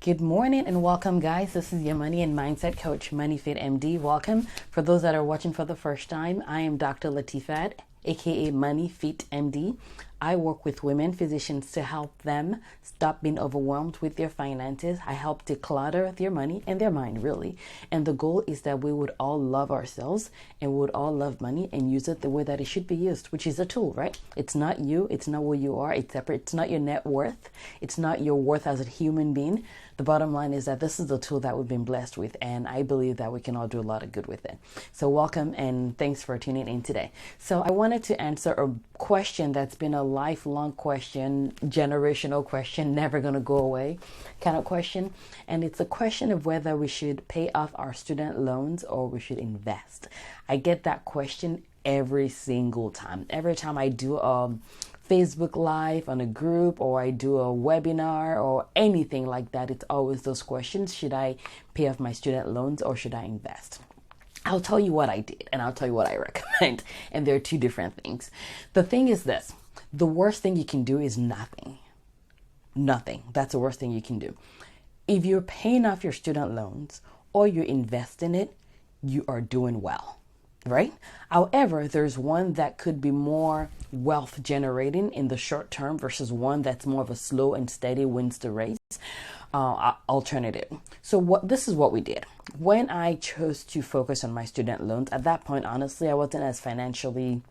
Good morning and welcome, guys. This is your money and mindset coach, MoneyFit MD. Welcome. For those that are watching for the first time, I am Dr. Latifat, aka MoneyFit MD. I work with women physicians to help them stop being overwhelmed with their finances. I help declutter their money and their mind, really. And the goal is that we would all love ourselves and we would all love money and use it the way that it should be used, which is a tool, right? It's not you. It's not who you are. It's separate. It's not your net worth. It's not your worth as a human being. The bottom line is that this is the tool that we've been blessed with, and I believe that we can all do a lot of good with it. So welcome and thanks for tuning in today. So I wanted to answer a question that's been a lifelong question, generational question, never going to go away kind of question. And it's a question of whether we should pay off our student loans or we should invest. I get that question every single time. Every time I do Facebook Live on a group or I do a webinar or anything like that, it's always those questions. Should I pay off my student loans or should I invest? I'll tell you what I did and I'll tell you what I recommend. And there are two different things. The thing is this, the worst thing you can do is nothing. Nothing. That's the worst thing you can do. If you're paying off your student loans or you invest in it, you are doing well. Right? However, there's one that could be more wealth generating in the short term versus one that's more of a slow and steady wins the race alternative. So this is what we did. When I chose to focus on my student loans, at that point, honestly, I wasn't as financially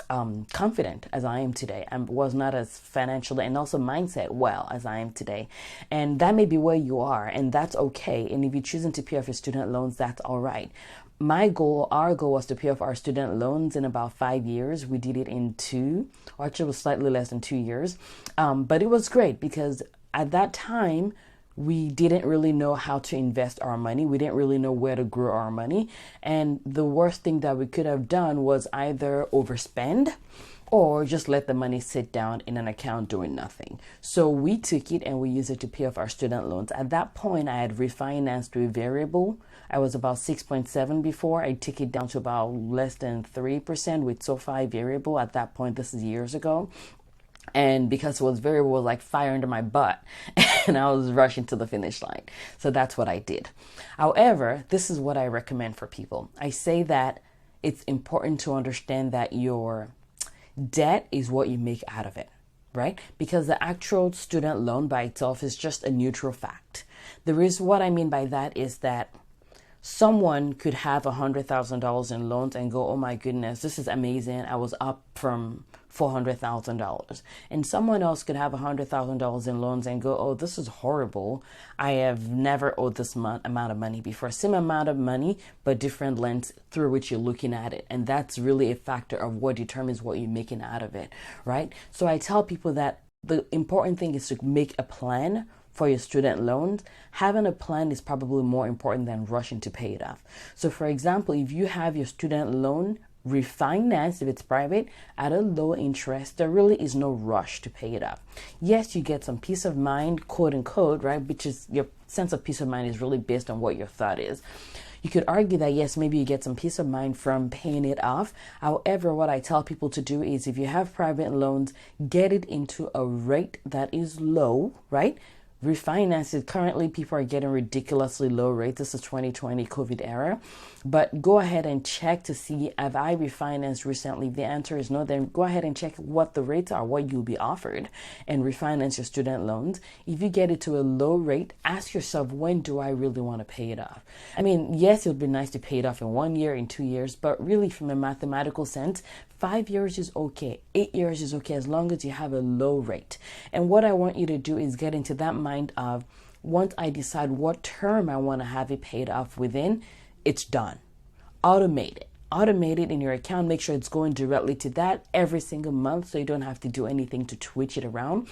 confident as I am today. I was not as financially and also mindset well as I am today. And that may be where you are, and that's okay. And if you're choosing to pay off your student loans, that's all right. Our goal was to pay off our student loans in about 5 years. We did it in 2, or actually it was slightly less than 2 years. But it was great because at that time, we didn't really know how to invest our money. We didn't really know where to grow our money. And the worst thing that we could have done was either overspend or just let the money sit down in an account doing nothing. So we took it and we used it to pay off our student loans. At that point, I had refinanced to a variable. I was about 6.7 before. I took it down to about less than 3% with SoFi variable. At that point, this is years ago. And because it was variable, it was like fire under my butt and I was rushing to the finish line. So that's what I did. However, this is what I recommend for people. I say that it's important to understand that your debt is what you make out of it, right? Because the actual student loan by itself is just a neutral fact. What I mean by that is that someone could have $100,000 in loans and go, oh my goodness, this is amazing. I was up from $400,000. And someone else could have $100,000 in loans and go, oh, this is horrible. I have never owed this amount of money before. Same amount of money, but different lens through which you're looking at it. And that's really a factor of what determines what you're making out of it, right? So I tell people that the important thing is to make a plan for your student loans. Having a plan is probably more important than rushing to pay it off. So for example, if you have your student loan refinanced, if it's private, at a low interest, there really is no rush to pay it off. Yes, you get some peace of mind, quote unquote, right? Which is your sense of peace of mind is really based on what your thought is. You could argue that, yes, maybe you get some peace of mind from paying it off. However, what I tell people to do is if you have private loans, get it into a rate that is low, right? Refinance it. Currently, people are getting ridiculously low rates. This is 2020 COVID era. But go ahead and check to see, have I refinanced recently? If the answer is no, then go ahead and check what the rates are, what you'll be offered, and refinance your student loans. If you get it to a low rate, ask yourself, when do I really want to pay it off? I mean, yes, it would be nice to pay it off in 1 year, in 2 years, but really from a mathematical sense, 5 years is okay. 8 years is okay as long as you have a low rate. And what I want you to do is get into that mind of, once I decide what term I want to have it paid off within, it's done. Automate it. Automate it in your account. Make sure it's going directly to that every single month so you don't have to do anything to twitch it around.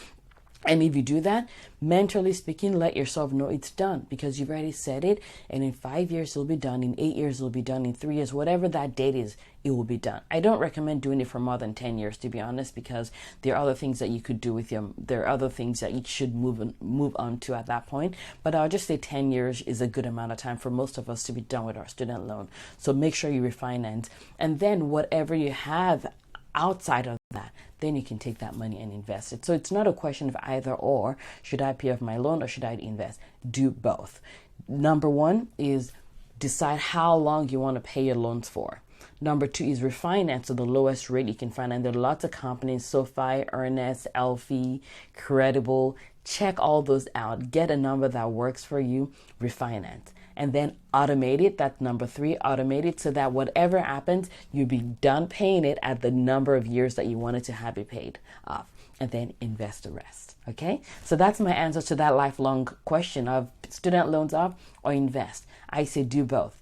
And if you do that, mentally speaking, let yourself know it's done because you've already said it. And in 5 years, it'll be done. In 8 years, it'll be done. In 3 years, whatever that date is, it will be done. I don't recommend doing it for more than 10 years, to be honest, because there are other things that you could do with there are other things that you should move on to at that point. But I'll just say 10 years is a good amount of time for most of us to be done with our student loan. So make sure you refinance. And then whatever you have outside of that, then you can take that money and invest it. So it's not a question of either or. Should I pay off my loan or should I invest? Do both. Number one is decide how long you want to pay your loans for. Number two is refinance to the lowest rate you can find. And there are lots of companies, SoFi, Earnest, Elfie, Credible. Check all those out. Get a number that works for you. Refinance. And then automate it. That's number three. Automate it so that whatever happens, you'll be done paying it at the number of years that you wanted to have it paid off. And then invest the rest. Okay? So that's my answer to that lifelong question of student loans off or invest. I say do both.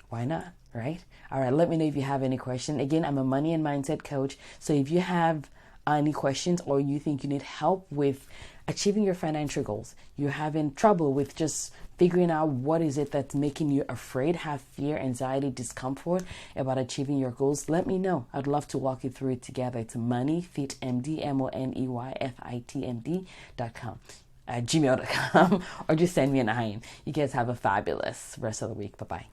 Why not? Right? All right, let me know if you have any question. Again, I'm a money and mindset coach. So if you have any questions or you think you need help with achieving your financial goals, you're having trouble with just figuring out what is it that's making you afraid, have fear, anxiety, discomfort about achieving your goals, let me know. I'd love to walk you through it together. It's moneyfitmd, moneyfitmd.com. Gmail.com, or just send me an IM. You guys have a fabulous rest of the week. Bye-bye.